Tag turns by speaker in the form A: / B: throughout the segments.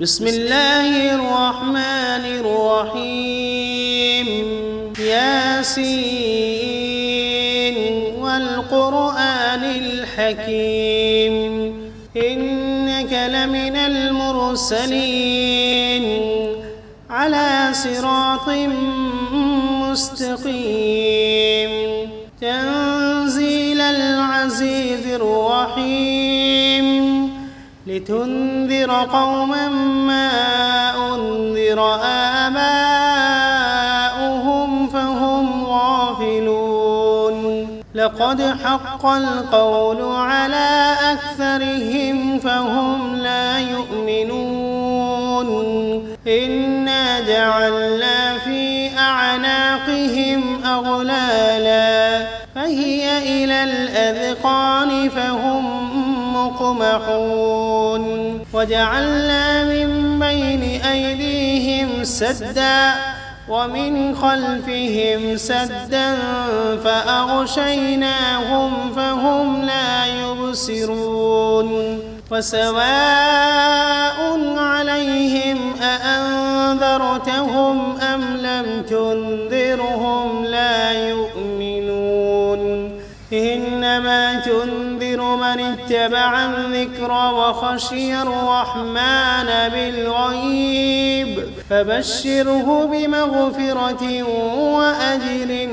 A: بسم الله الرحمن الرحيم ياسين والقرآن الحكيم إنك لمن المرسلين على صراط مستقيم تنزيل العزيز الرحيم لتنذر قوما ما أنذر آباؤهم فهم غافلون لقد حق القول على أكثرهم فهم لا يؤمنون إنا جعلنا في أعناقهم أغلالا فهي إلى الأذقان فهم مقمحون وجعلنا من بين أيديهم سدا ومن خلفهم سدا فأغشيناهم فهم لا يبصرون وسواء عليهم أأنذرتهم أم لم تنذرهم لا يؤمنون إنما تنذر من اتبع الذكر وخشي الرحمن بالغيب فبشره بمغفرة وأجر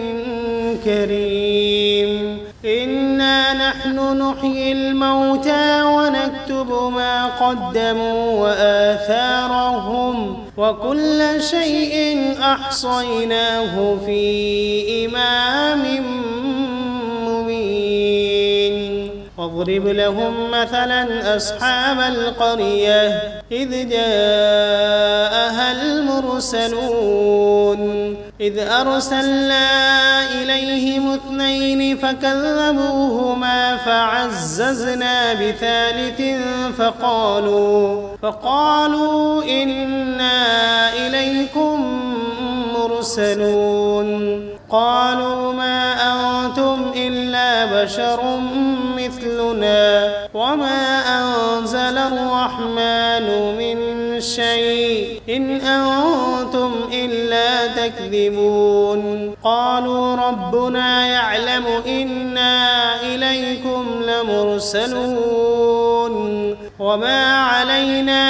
A: كريم إنا نحن نحيي الموتى ونكتب ما قدموا وآثارهم وكل شيء أحصيناه في إمام واضرب لهم مثلا أصحاب القرية إذ جاءها المرسلون إذ أرسلنا إليهم 2 فكذبوهما فعززنا بثالث فقالوا إنا إليكم مرسلون قالوا ما أنتم إلا بشر مثلنا وما أنزل الرحمن من شيء إن أنتم إلا تكذبون قالوا ربنا يعلم إنا إليكم لمرسلون وما علينا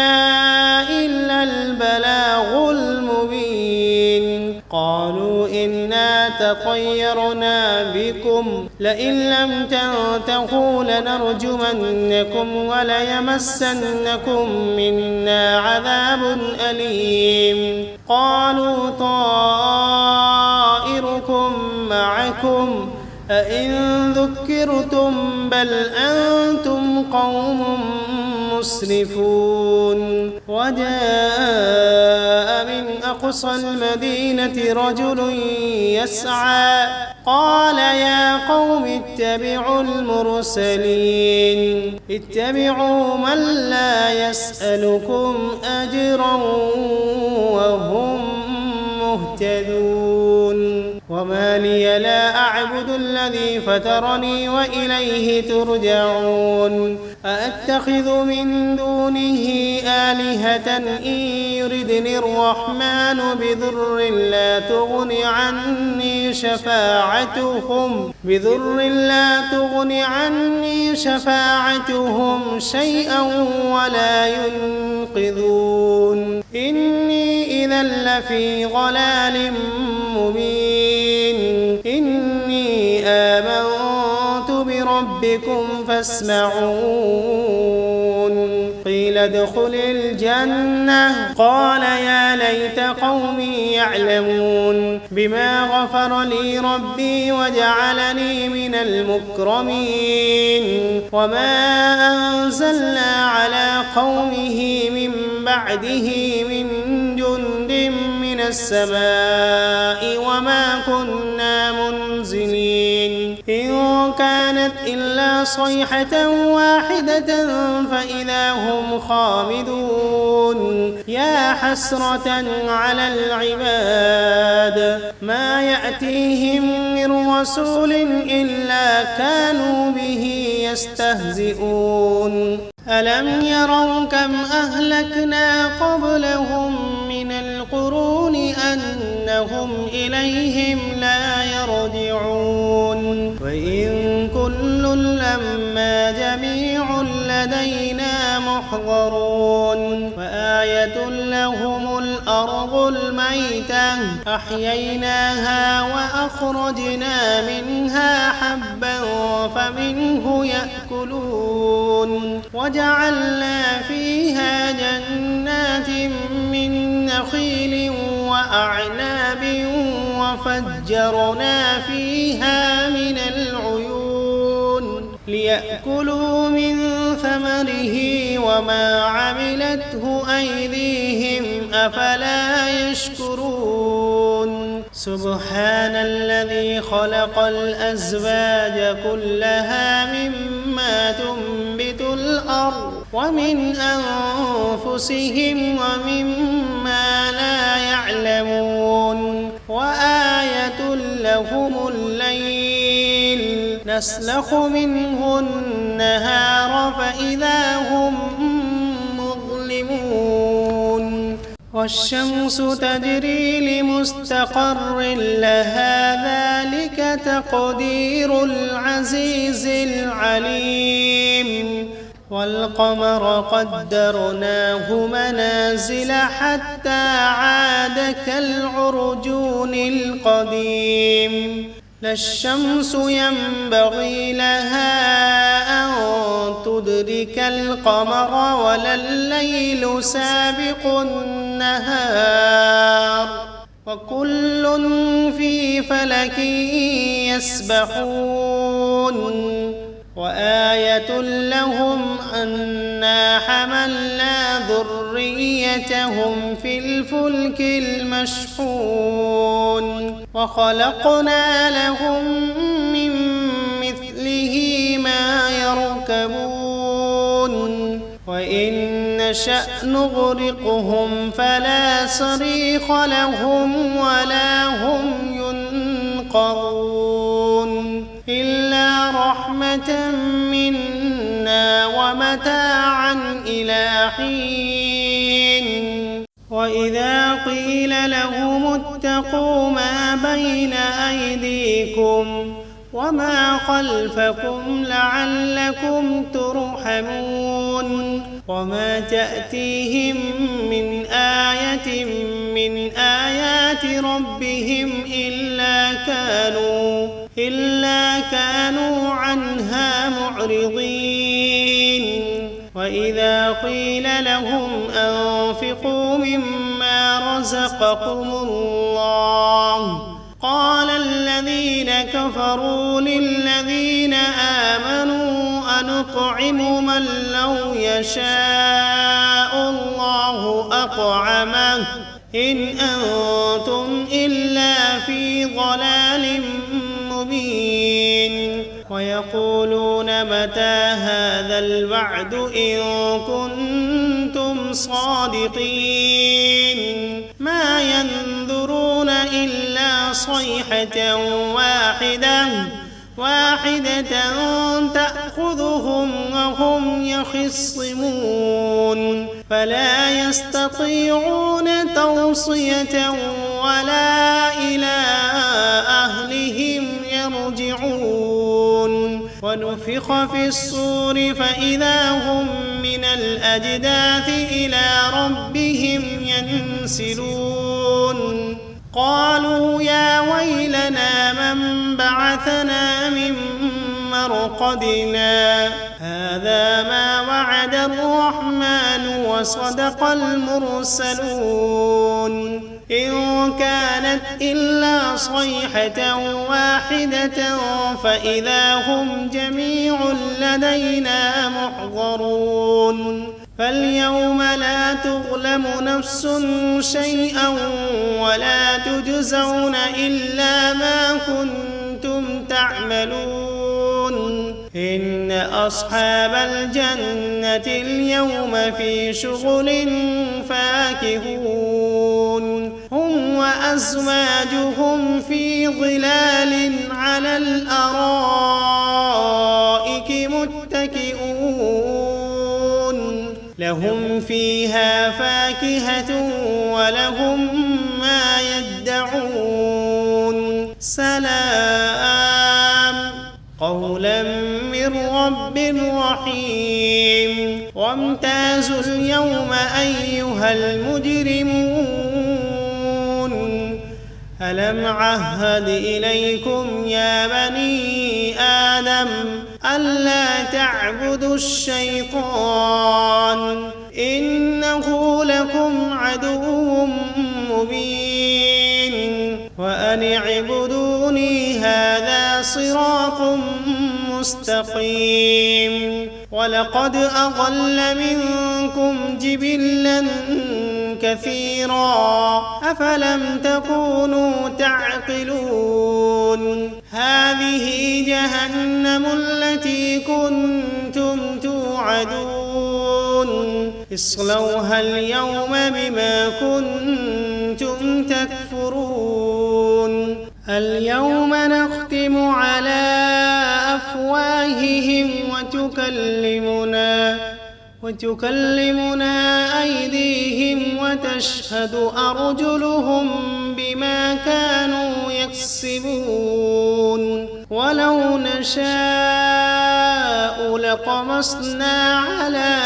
A: إلا البلاغ المبين قالوا إنا تطيرنا بكم لئن لم تنتهوا لنرجمنكم وليمسنكم منا عذاب أليم قالوا طائركم معكم أئن ذكرتم بل أنتم قوم مسرفون وجاء من أقصى المدينة رجل يسعى قال يا قوم اتبعوا المرسلين اتبعوا من لا يسألكم أجرا وهم مهتدون وما لي لا أعبد الذي فطرني وإليه ترجعون أأتخذ من دونه آلهة إن يردني الرحمن بضر لا تغن عني شفاعتهم شيئا ولا ينقذون إني إذا لفي ضلال مبين إني آمنت بربكم فاسمعون قيل ادخل الجنة قال يا ليت قومي يعلمون بما غفر لي ربي وجعلني من المكرمين وما أنزلنا على قومه من بعده من جند من السماء وما كنا منزلين إن كانت إلا صيحة واحدة فإذا هم خامدون يا حسرة على العباد ما يأتيهم من رسول إلا كانوا به يستهزئون ألم يروا كم أهلكنا قبلهم من القرون أنهم إليهم لا يرجعون وإن كل لما جميع لدينا محضرون وآية لهم الأرض الميتة أحييناها وأخرجنا منها حبا فمنه يأكلون وجعلنا فيها جنات من نخيل وأعناب وفجرنا فيها من العيون ليأكلوا من ثمره وما عملته أيديهم أفلا يشكرون سبحان الذي خلق الأزواج كلها مما تنبت الأرض ومن أنفسهم ومما لا يعلمون وآية لهم الليل نسلخ منه النهار فإذا هم مظلمون والشمس تجري لمستقر لها ذلك تقدير العزيز العليم والقمر قدرناه منازل حتى عاد كالعرجون القديم لا الشمس ينبغي لها أن تدرك القمر ولا الليل سابق النهار وكل في فلك يسبحون وآية لهم أنا حملنا ذريتهم في الفلك المشحون وخلقنا لهم من مثله ما يركبون وإن نشأ نغرقهم فلا صريخ لهم ولا هم ينقذون إلا رحمة منا ومتاعا إلى حين وإذا قيل لهم اتقوا ما بين أيديكم وما خلفكم لعلكم ترحمون وما تأتيهم من آية من آيات ربهم إلا كانوا عنها معرضين وإذا قيل لهم أنفقوا مما رزقكم الله قال الذين كفروا للذين آمنوا أنطعم من لو يشاء الله أطعمه إن أنتم إلا في ضلال مبين ويقولون متى هذا الوعد إن كنتم صادقين ما ينظرون إلا صيحة واحدة تأخذهم وهم يخصمون فلا يستطيعون توصية ولا إلى أهلهم يرجعون ونفخ في الصور فإذا هم من الأجداث إلى ربهم ينسلون قالوا يا ويلنا من بعثنا من مرقدنا هذا ما وعد الرحمن وصدق المرسلون إن كانت إلا صيحة واحدة فإذا هم جميع لدينا محضرون فاليوم لا تظلم نفس شيئا ولا تجزون إلا ما كنتم تعملون إن أصحاب الجنة اليوم في شغل فاكهون هم وأزواجهم في ظلال على الأرائك متكئون فيها فاكهة ولهم ما يدعون سلام قولا من رب رحيم وامتازوا اليوم أيها المجرمون ألم عهد إليكم يا بني آدم ألا تعبدوا الشيطان إنه لكم عدو مبين وأن اعبدوني هذا صراط مستقيم ولقد أضل منكم جبلا كثيرا أفلم تكونوا تعقلون هذه جهنم التي كنتم توعدون اصلوها اليوم بما كنتم تكفرون اليوم نختم على أفواههم وتكلمنا أيديهم وتشهد أرجلهم بما كانوا يكسبون ولو نشاء لطمسنا على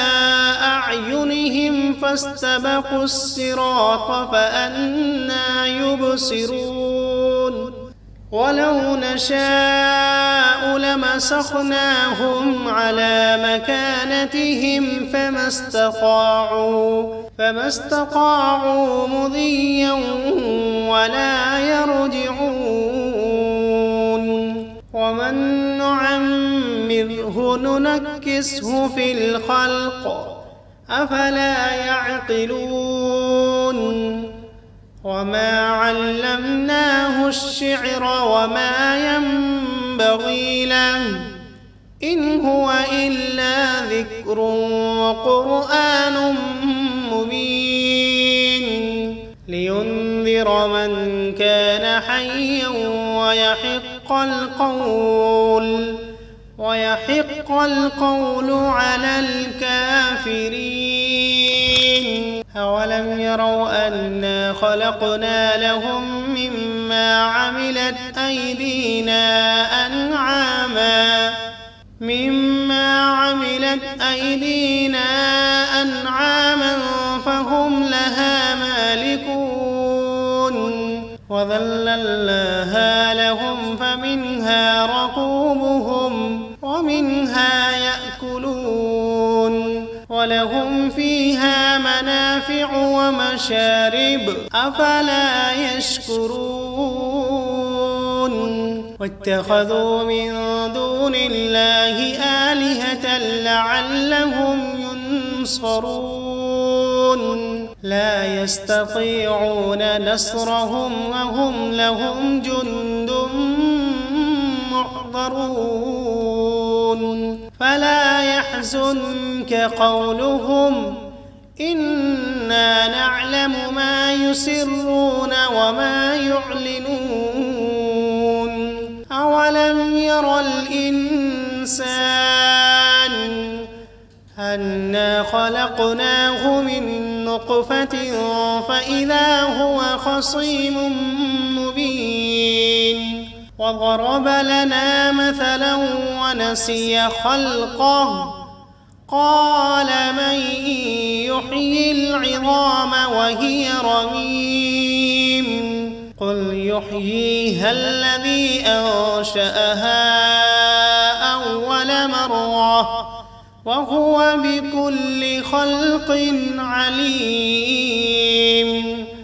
A: أعينهم فاستبقوا الصراط فأنى يبصرون ولو نشاء لمسخناهم على مكانتهم فما استطاعوا مضيا ولا يرجعون ومن نعمره ننكسه في الخلق أفلا يعقلون وما علمناه الشعر وما ينبغي له إن هو إلا ذكر وقرآن مبين لينذر من كان حيا ويحق القول على الكافرين أولم يروا أنا خلقنا لهم مما عملت أيدينا أنعاما فهم لها مالكون وذللناها لهم فمنها ركوبهم ومنها يأكلون ولهم فيها منافع ومشارب أفلا يشكرون واتخذوا من دون الله آلهة لعلهم ينصرون لا يستطيعون نصرهم وهم لهم جند محضرون فلا يحزنك قولهم إنا نعلم ما يسرون وما يعلنون أولم ير الإنسان أنا خلقناه من نطفة فإذا هو خصيم مبين وضرب لنا مثلا ونسي خلقه قال من يحيي العظام وهي رميم قل يحييها الذي أنشأها أول مرة وهو بكل خلق عليم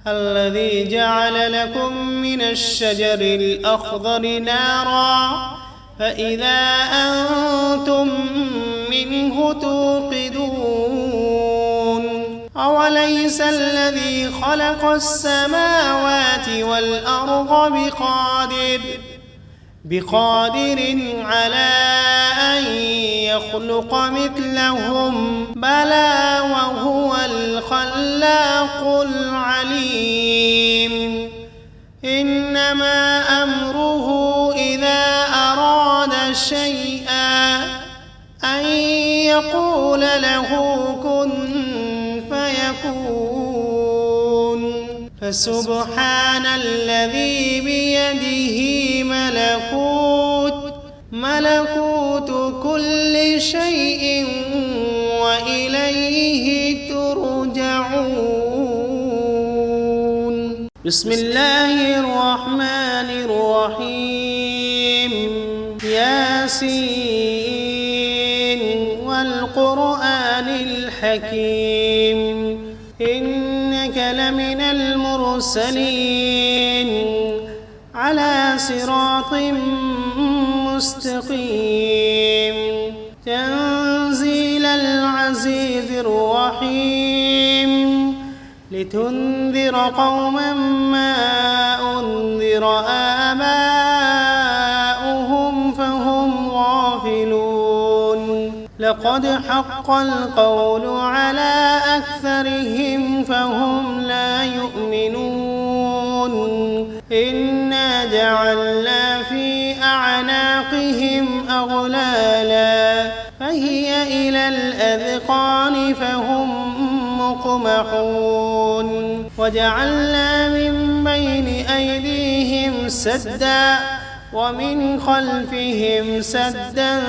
A: الذي جعل لكم من الشجر الأخضر نارا فإذا أنتم منه توقدون أوليس الذي خلق السماوات والأرض بقادر على أن يخلق مثلهم بلى وهو الخلاق العليم إنما أمره إذا أراد شيئا أن يقول له كن فسبحان الذي بيده ملكوت كل شيء وإليه ترجعون. بسم الله الرحمن الرحيم. ياسين والقرآن الحكيم إنك لمن المرسلين على صراط مستقيم تنزيل العزيز الرحيم لتنذر قوما ما أنذر آباؤهم فهم غافلون لقد حق القول على أكثرهم فهم لا يؤمنون إنا جعلنا في أعناقهم أغلالا فهي إلى الأذقان فهم مقمحون وجعلنا من بين أيديهم سدا ومن خلفهم سدا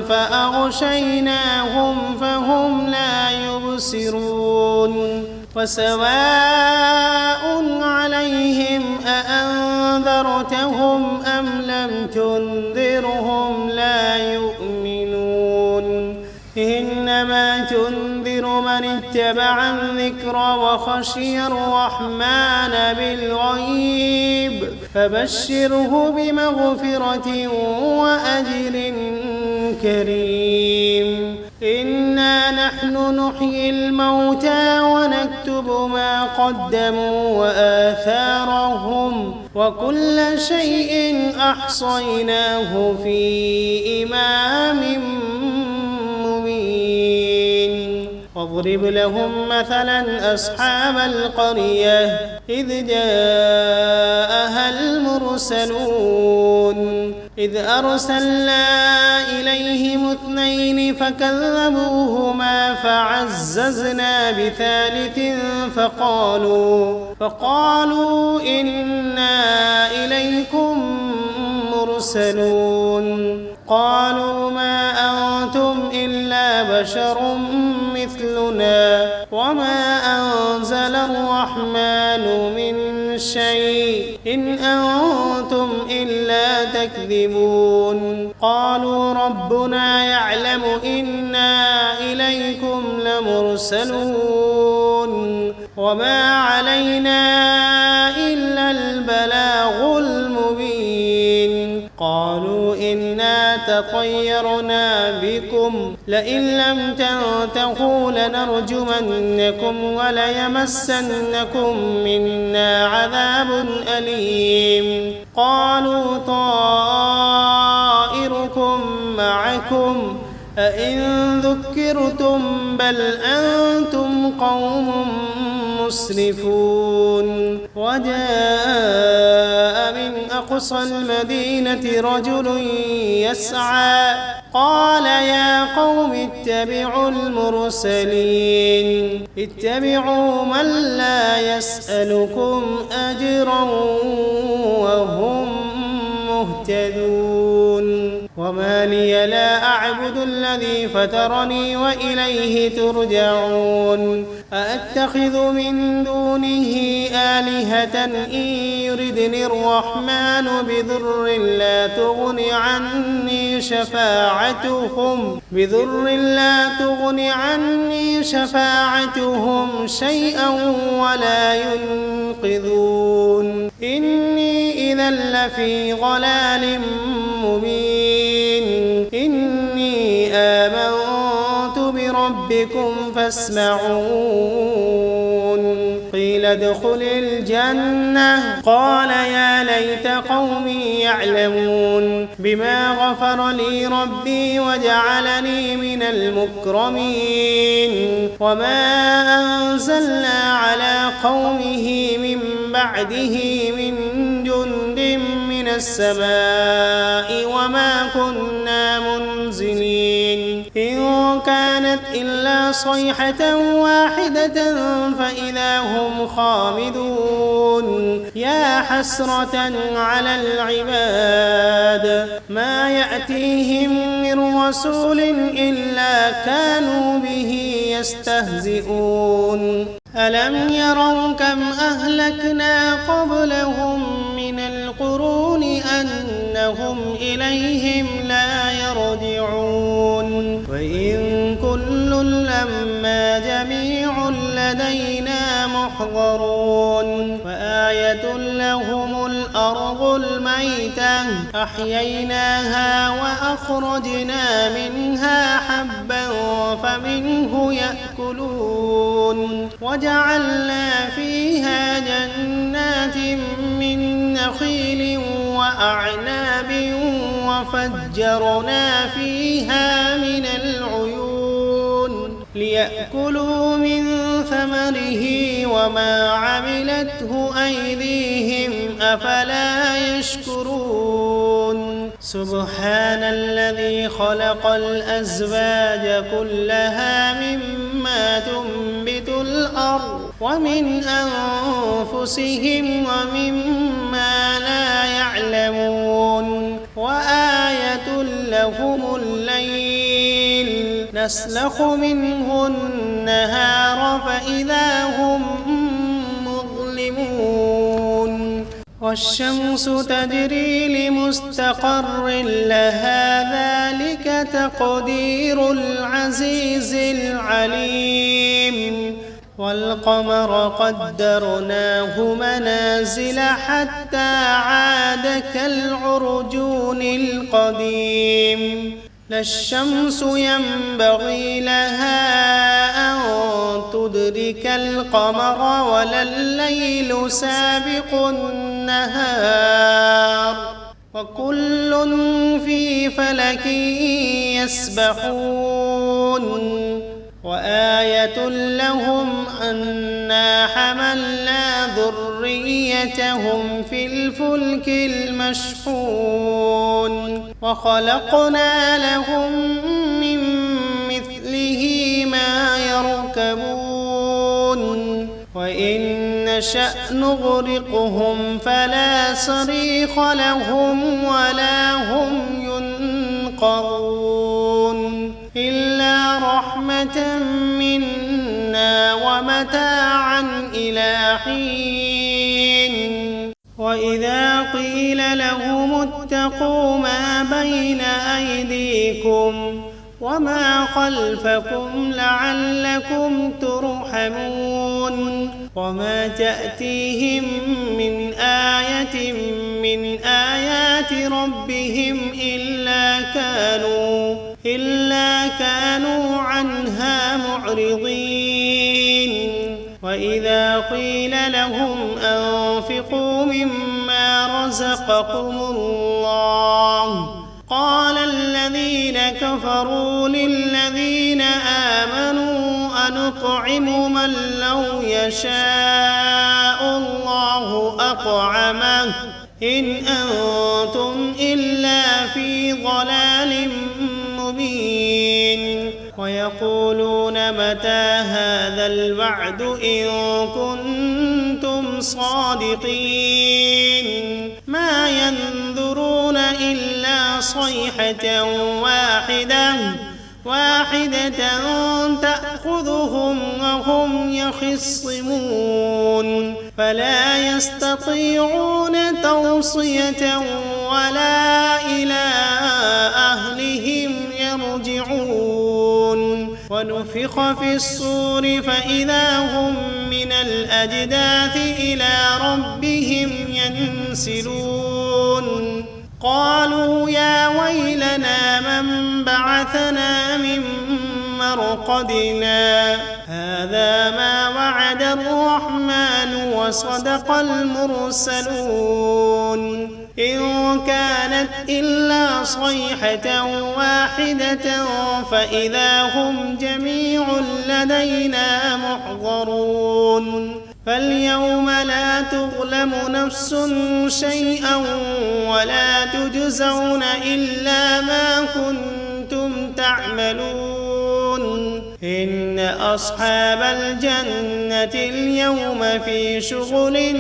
A: فأغشيناهم فهم لا يبصرون وسواء عليهم أأنذرتهم أم لم تنذرهم لا يؤمنون إنما تنذر من اتبع الذكر وخشي الرحمن بالغيب فبشره بمغفرة وأجر كريم إنا نحن نحيي الموتى ونكتب ما قدموا وآثارهم وكل شيء أحصيناه في إمام مبين واضرب لهم مثلا أصحاب القرية إذ جاءها المرسلون إذ أرسلنا إليهم 2 فكذبوهما فعززنا بثالث فقالوا إنا إليكم مرسلون قالوا ما أنتم إلا بشر مثلنا وما أنزل الرحمن من شيء إن أنتم إلا تكذبون قالوا ربنا يعلم إنا إليكم لمرسلون وما علينا إلا البلاغ المبين قالوا إنا تطيرنا بكم لئن لم تنتهوا لنرجمنكم وليمسنكم منا عذاب أليم قالوا طائركم معكم أئن ذكرتم بل أنتم قوم مسرفون وجاء من أقصى المدينة رجل يسعى قال يا قوم اتبعوا المرسلين اتبعوا من لا يسألكم أجرا وهم مهتدون وما لي لا أعبد الذي فطرني وإليه ترجعون أأتخذ من دونه آلهة إن يردني الرحمن بضر لا تغن عني شفاعتهم شيئا ولا ينقذون إني إذا لفي ضلال مبين إني آمنت بربكم فاسمعون قيل ادخل الجنة قال يا ليت قومي يعلمون بما غفر لي ربي وجعلني من المكرمين وما أنزلنا على قومه من بعده من جند من السماء وما كنا منزلين إن كانت إلا صيحة واحدة فإذا هم خامدون يا حسرة على العباد ما يأتيهم من رسول إلا كانوا به يستهزئون ألم يروا كم أهلكنا قبلهم من القرون أنهم إليهم لا يرجعون وإن كل لما جميع لدينا محضرون وآية لهم الأرض الميتة أحييناها وأخرجنا منها حبا فمنه يأكلون وجعلنا فيها جنات من نخيل وأعناب وفجرنا فيها من العيون ليأكلوا من ثمره وما عملته أيديهم أفلا يشكرون سبحان الذي خلق الأزواج كلها مما تنبت الأرض ومن أنفسهم ومما لا يعلمون وآية لهم الليل نسلخ منه النهار فإذا هم مظلمون والشمس تجري لمستقر لها ذلك تقدير العزيز العليم والقمر قدرناه منازل حتى عاد كالعرجون القديم لا الشمس ينبغي لها أن تدرك القمر ولا الليل سابق النهار وكل في فلك يسبحون وآية لهم أنا حملنا ذريتهم في الفلك المشحون وخلقنا لهم من مثله ما يركبون وإن نشأ نغرقهم فلا صريخ لهم ولا هم ينقذون إلا رحمة منا ومتاعا إلى حين وإذا قيل لهم اتقوا ما بين أيديكم وما خلفكم لعلكم ترحمون وما تأتيهم من آية من آيات ربهم إلا كانوا عنها معرضين وإذا قيل لهم أنفقوا مما رزقكم الله قال الذين كفروا للذين آمنوا أنطعم من لو يشاء الله أطعمه إن أنتم إلا في ضلال مبين ويقولون متى هذا الوعد إن كنتم صادقين ما ينظرون إلا صيحة واحدة تأخذهم وهم يخصمون فلا يستطيعون توصية ولا إلى أهلهم يرجعون ونفخ في الصور فإذا هم من الأجداث إلى ربهم ينسلون قالوا يا ويلنا من بعثنا من مرقدنا هذا ما وعد الرحمن وصدق المرسلون إن كانت إلا صيحة واحدة فإذا هم جميع لدينا محضرون فاليوم لا تظلم نفس شيئا ولا تجزون إلا ما كنتم تعملون إن أصحاب الجنة اليوم في شغل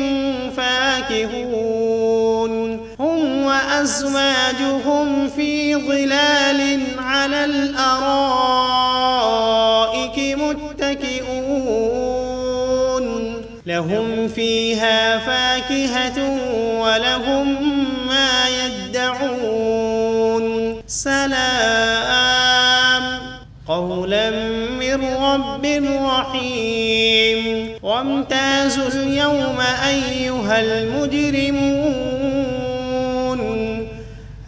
A: فاكهون هم وأزواجهم في ظلال على الأرائك متكئون لهم فيها فاكهة ولهم ما يدعون سلام قولا من رب رحيم وامتازوا اليوم أيها المجرمون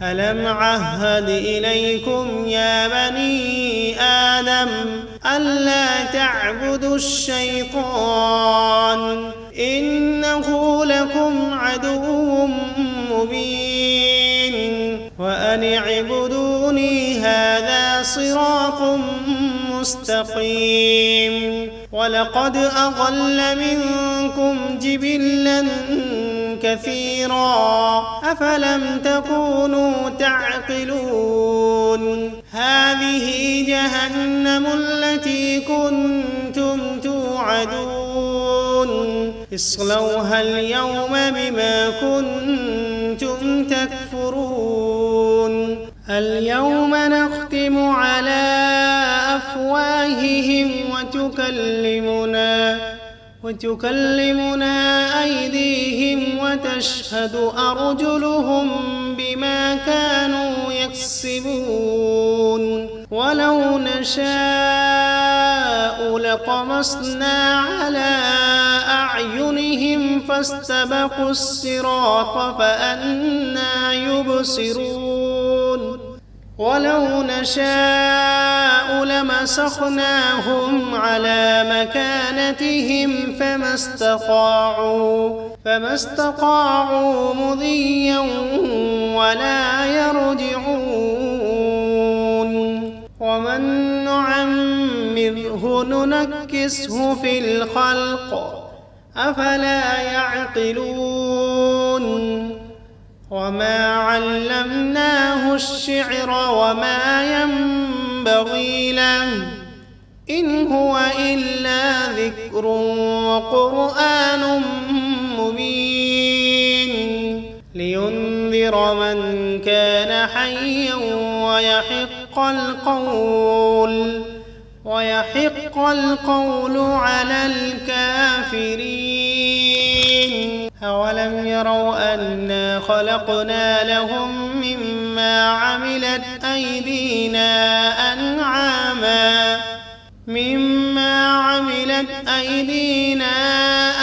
A: ألم عهد إليكم يا بني آدم ألا تعبدوا الشيطان إنه لكم عدو مبين وأن اعبدوني هذا صراط مستقيم ولقد أضل منكم جبلا كثيرا أفلم تكونوا تعقلون هذه جهنم التي كنتم توعدون اصلوها اليوم بما كنتم تكفرون اليوم نختم على أفواههم وتكلمنا أيديهم وتشهد أرجلهم بما كانوا يكسبون ولو نشاء لطمسنا على أعينهم فاستبقوا الصراط فأنى يبصرون ولو نشاء لمسخناهم على مكانتهم فما استطاعوا مضيا ولا يرجعون ومن نعمره ننكسه في الخلق أفلا يعقلون وما علمناه الشعر وما ينبغي له إن هو إلا ذكر وقرآن مبين لينذر من كان حيا ويحق القول على الكافرين أولم يروا أنا خلقنا لهم مما عملت أيدينا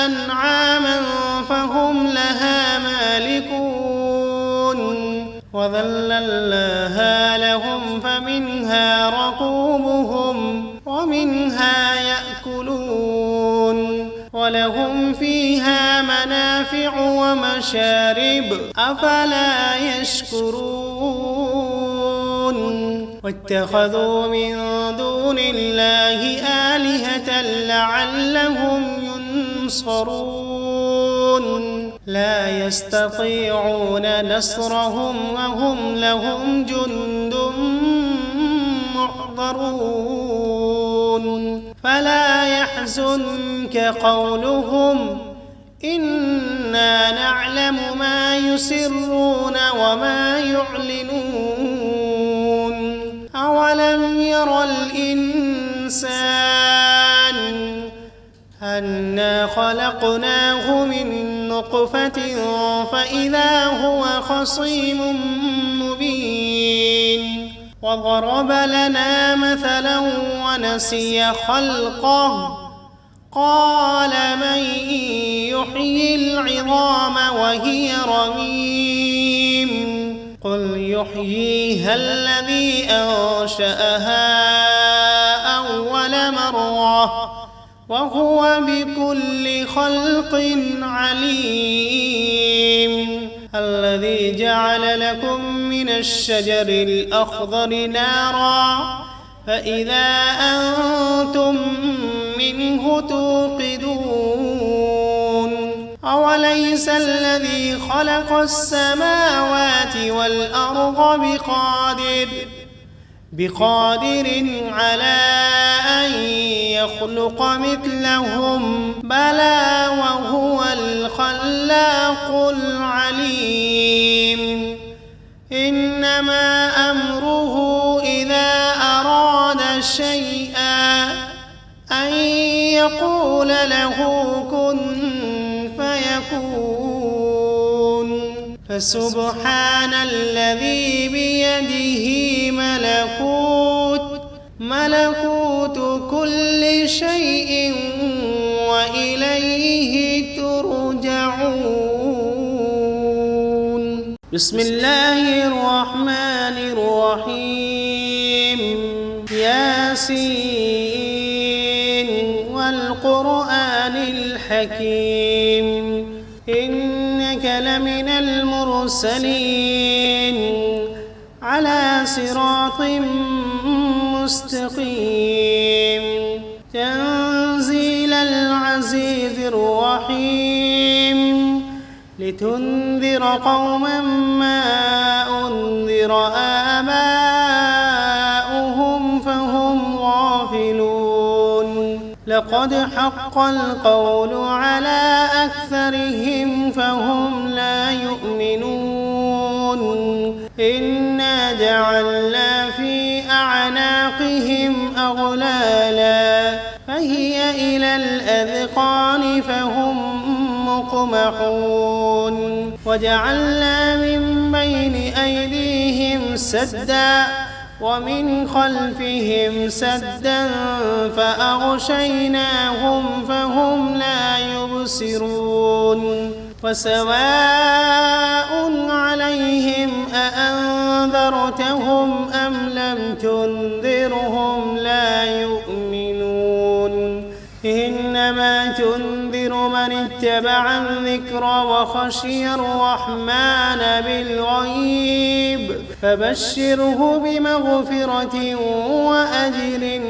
A: أنعاما فهم لها مالكون وذللناها لهم فمنها ركوبهم ومنها يأكلون ولهم فيها منافع ومشارب أفلا يشكرون واتخذوا من دون الله آلهة لعلهم ينصرون لا يستطيعون نصرهم وهم لهم جند محضرون فلا يحزنك قولهم إنا نعلم ما يسرون وما يعلنون أولم ير الإنسان أنا خلقناه من نطفة فإذا هو خصيم مبين وضرب لنا مثلا ونسي خلقه قال من يحيي العظام وهي رميم قل يحييها الذي أنشأها أول مرة وهو بكل خلق عليم الذي جعل لكم من الشجر الأخضر نارا فإذا أنتم منه توقدون أوليس الذي خلق السماوات والأرض بقادر على أن يخلق مثلهم بلى وهو الخلاق العليم إنما أمره إذا أراد شيئا أن يقول له كن فيكون فسبحان الذي بيده ملكوت كل شيء وإليه ترجعون. بسم الله الرحمن الرحيم. ياسين والقرآن الحكيم إنك لمن المرسلين على صراط مستقيم تنزيل العزيز الرحيم لتنذر قوما ما أنذر آباؤهم فهم غافلون لقد حق القول على أكثرهم فهم لا يؤمنون إنا جعلنا في أعناقهم أغلالا فهي إلى الأذقان فهم مقمحون وجعلنا من بين أيديهم سدا ومن خلفهم سدا فأغشيناهم فهم لا يبصرون وسواء عليهم أأنذرتهم أم لم تنذرهم لا يؤمنون إنما تنذر من اتبع الذكر وخشي الرحمن بالغيب فبشره بمغفرة وأجر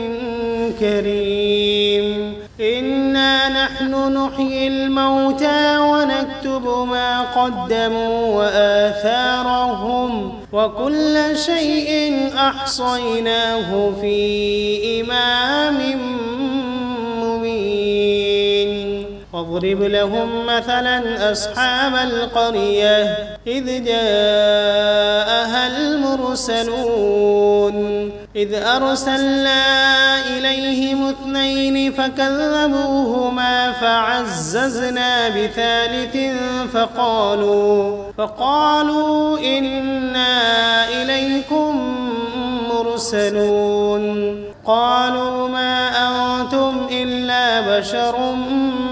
A: كريم إنا نحن نحيي الموتى ونكتب ما قدموا وآثارهم وكل شيء أحصيناه في إمام مبين واضرب لهم مثلا أصحاب القرية إذ جاءها المرسلون إذ أرسلنا إليهم اثنين فكذبوهما فعززنا بثالث فقالوا إنا إليكم مرسلون قالوا ما أنتم إلا بشر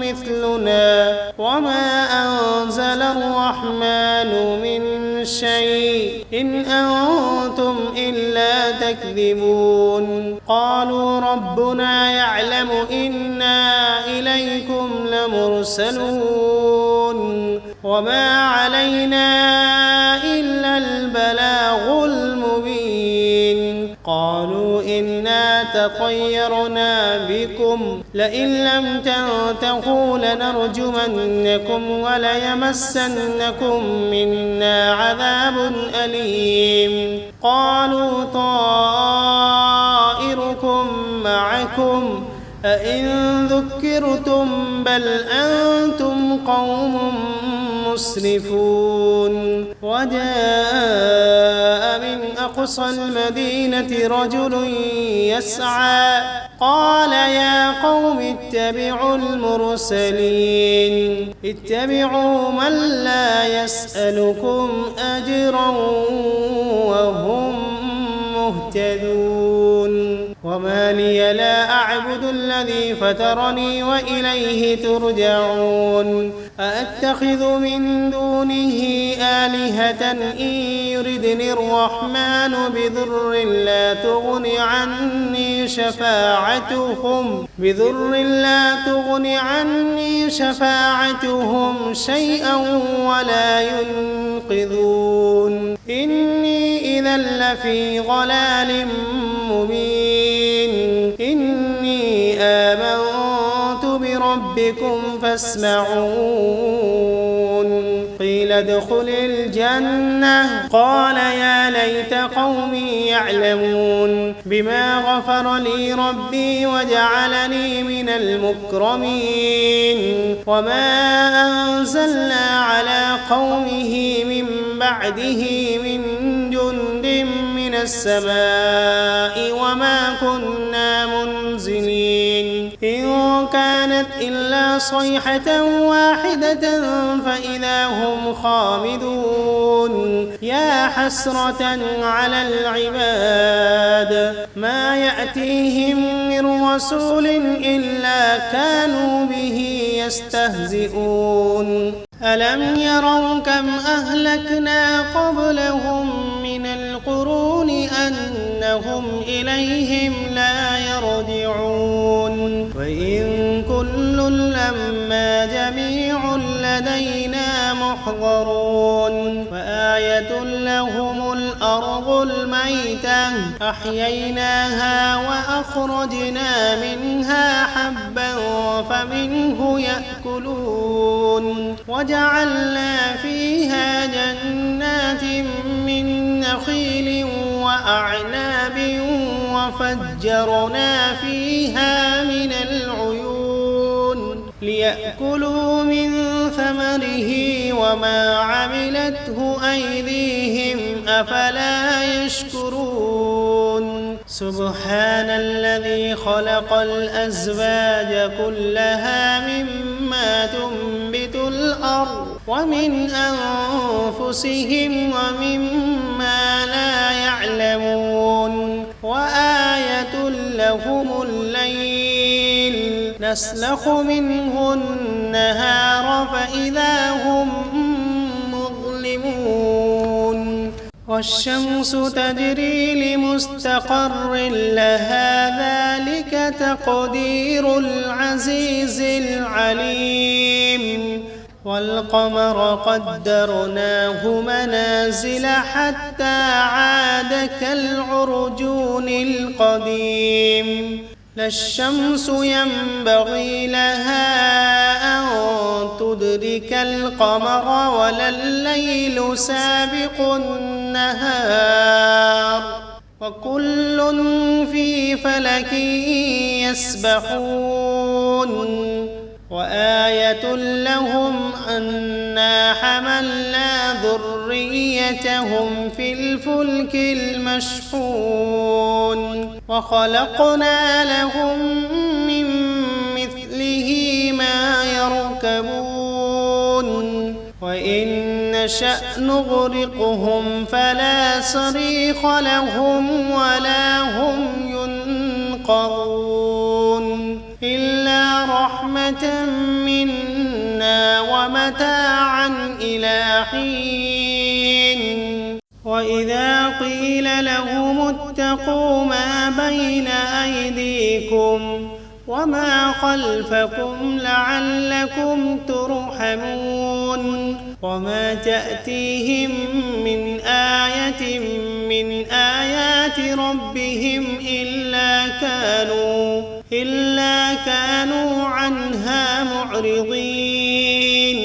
A: مثلنا وما أنزل الرحمن من شيء إن أنتم إلا تكذبون قالوا ربنا يعلم إنا إليكم لمرسلون وما علينا إلا البلاغ المبين قالوا إنا تطيرنا بكم لئن لم تنتهوا لنرجمنكم وليمسنكم منا عذاب أليم قالوا طائركم معكم أئن ذكرتم بل أنتم قوم مسرفون وجاء من أقصى المدينة رجل يسعى قال يا قوم اتبعوا المرسلين اتبعوا من لا يسألكم أجرا وهم مهتدون وما لي لا أعبد الذي فطرني وإليه ترجعون أأتخذ من دونه آلهة إن يردني الرحمن بضر لا تغن عني شفاعتهم شيئا ولا ينقذون إني إذا لفي ضلال مبين إني آمنت بربكم فاسمعون قيل قيل ادخل الجنة قال يا ليت قومي يعلمون بما غفر لي ربي وجعلني من المكرمين وما أنزلنا على قومه من بعده من جند من السماء وما كنا منزلين إن كانت إلا صيحة واحدة فإذا هم خامدون يا حسرة على العباد ما يأتيهم من رسول إلا كانوا به يستهزئون ألم يروا كم أهلكنا قبلهم من القرون أنهم إليهم لا يرجعون وإن كل لما جميع لدينا محضرون وآية لهم الأرض الميتة أحييناها وأخرجنا منها حبا فمنه يأكلون وجعلنا فيها جنات من نخيل وأعناب وفجرنا فيها من العيون ليأكلوا من ثمره وما عملته أيديهم أفلا يشكرون سبحان الذي خلق الأزواج كلها مما تنبت الأرض ومن أنفسهم ومما لا يعلمون وآية لهم الليل نسلخ منه النهار فإذا هم مظلمون والشمس تجري لمستقر لها ذلك تقدير العزيز العليم والقمر قدرناه منازل حتى عاد كالعرجون القديم لا الشمس ينبغي لها أن تدرك القمر ولا الليل سابق النهار وكل في فلك يسبحون وآية لهم أنا حملنا ذريتهم في الفلك المشحون وخلقنا لهم من مثله ما يركبون وإن نشأ نغرقهم فلا صريخ لهم ولا هم ينقذون إلا رحمة منا ومتاعا إلى حين وإذا قيل لهم اتقوا ما بين أيديكم وما خلفكم لعلكم ترحمون وما تأتيهم من آية من آيات ربهم إلا كانوا عنها معرضين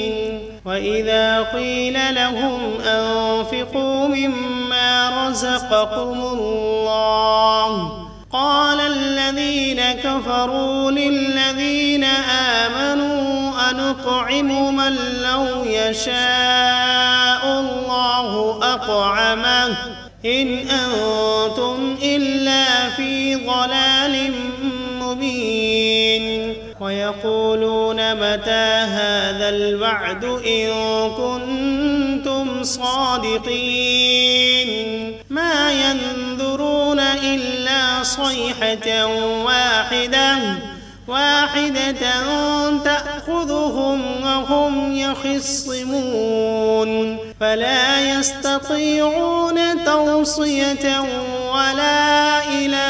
A: وإذا قيل لهم أنفقوا مما رزقكم الله قال الذين كفروا للذين آمنوا أنطعم من لو يشاء الله أطعمه إن أنتم إلا في ضلال مبين ويقولون متى هذا الوعد إن كنتم صادقين ما ينظرون إلا صيحة واحدة تأخذهم وهم يخصمون فلا يستطيعون توصية ولا إلى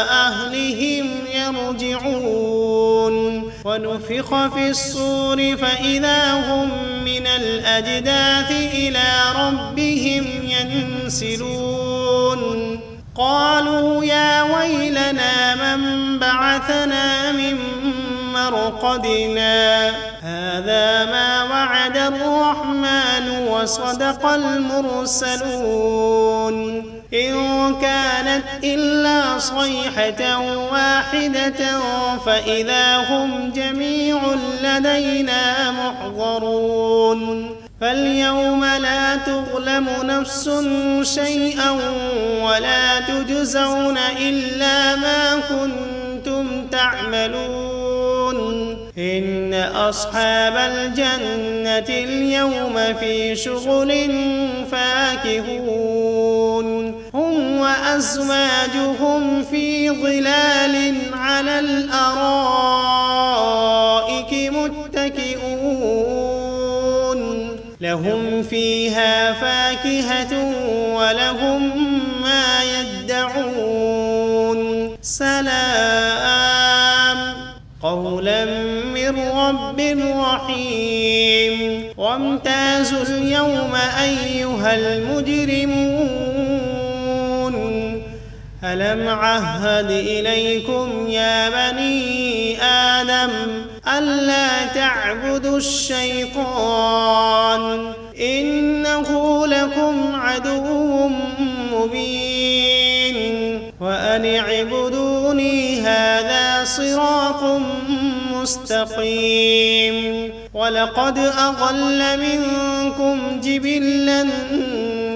A: أهلهم يرجعون ونفخ في الصور فإذا هم من الأجداث إلى ربهم ينسلون قالوا يا ويلنا من بعثنا من مرقدنا هذا ما وعد الرحمن وصدق المرسلون إن كانت إلا صيحة واحدة فإذا هم جميع لدينا محضرون فاليوم لا تظلم نفس شيئا ولا تجزون إلا ما كنتم تعملون إن أصحاب الجنة اليوم في شغل فاكهون هم وأزواجهم في ظلال على الأرائك متكئون لهم فيها فاكهة ولهم ما يدعون سلام قولا من رب رحيم وامتازوا اليوم أيها المجرمون ألم عهد إليكم يا بني آدم ألا تعبدوا الشيطان إنه لكم عدو مبين وأن اعبدوني هذا صراط مستقيم ولقد أضل منكم جبلا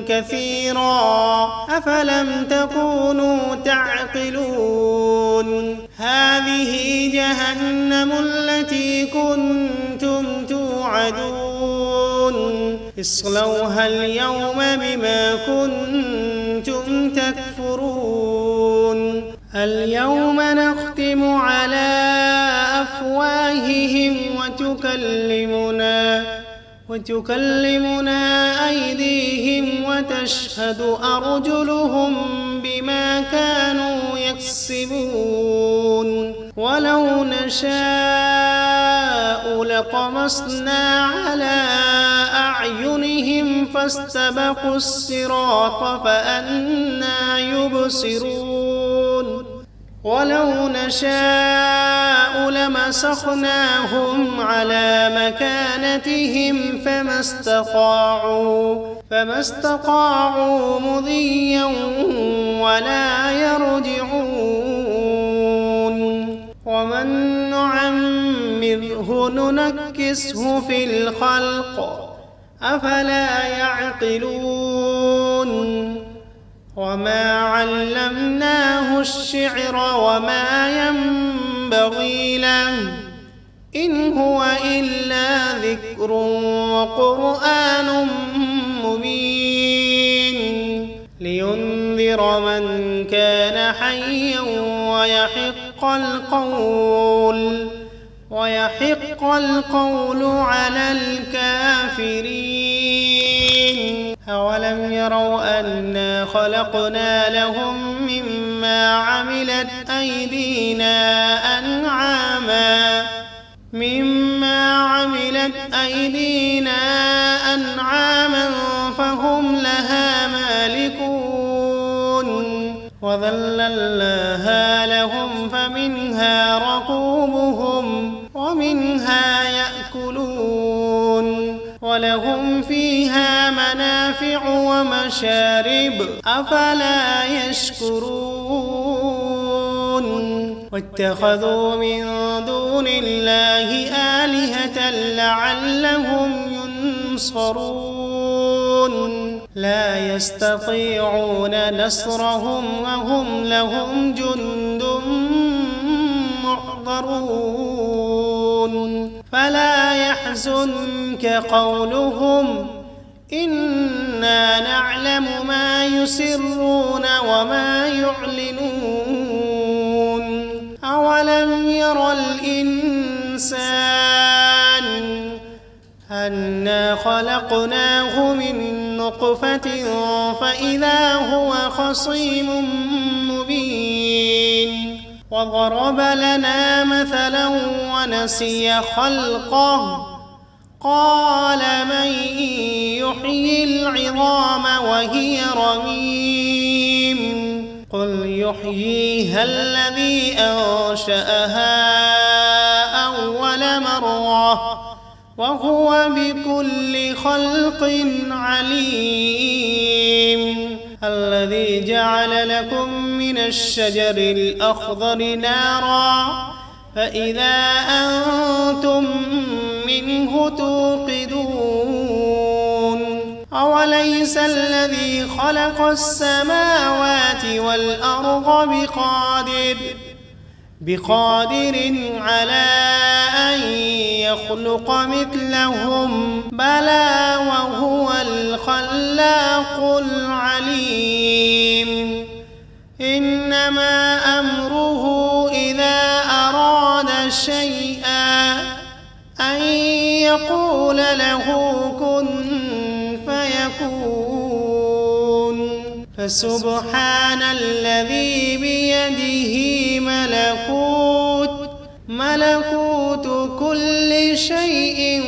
A: كثيرا أفلم تكونوا تعقلون هذه جهنم التي كنتم توعدون اصلوها اليوم بما كنتم تكفرون اليوم نختم على أفواههم وتكلمنا أيديهم وتشهد أرجلهم بما كانوا يكسبون ولو نشاء لطمسنا على أعينهم فاستبقوا الصراط فأنى يبصرون ولو نشاء لمسخناهم على مكانتهم فما استطاعوا مضيا ولا يرجعون ومن نعمره ننكسه في الخلق أفلا يعقلون وما علمناه الشعر وما ينبغي له إن هو إلا ذكر وقرآن مبين لينذر من كان حيا ويحق القول على الكافرين أولم يروا أنا خلقنا لهم مما عملت أيدينا أنعاما فهم لها مالكون وذللناها لهم فمنها ركوبهم ومنها يأكلون ولهم فيها منافع ومشارب أفلا يشكرون واتخذوا من دون الله آلهة لعلهم ينصرون لا يستطيعون نصرهم وهم لهم جند محضرون فلا يحزنك قولهم إنا نعلم ما يسرون وما يعلنون أولم ير الإنسان أنا خلقناه من نطفة فإذا هو خصيم مبين وضرب لنا مثلا ونسي خلقه قال من يحيي العظام وهي رميم قل يحييها الذي أنشأها أول مرة وهو بكل خلق عليم. الذي جعل لكم من الشجر الأخضر نارا فإذا أنتم منه توقدون. أوليس الذي خلق السماوات والأرض بقادر على أن يخلق مثلهم؟ بلى وهو الخلاق العليم. إنما أمره إذا أراد شيئا أن يقول له كن فيكون. فسبحان الذي بيده ملكوت كل شيء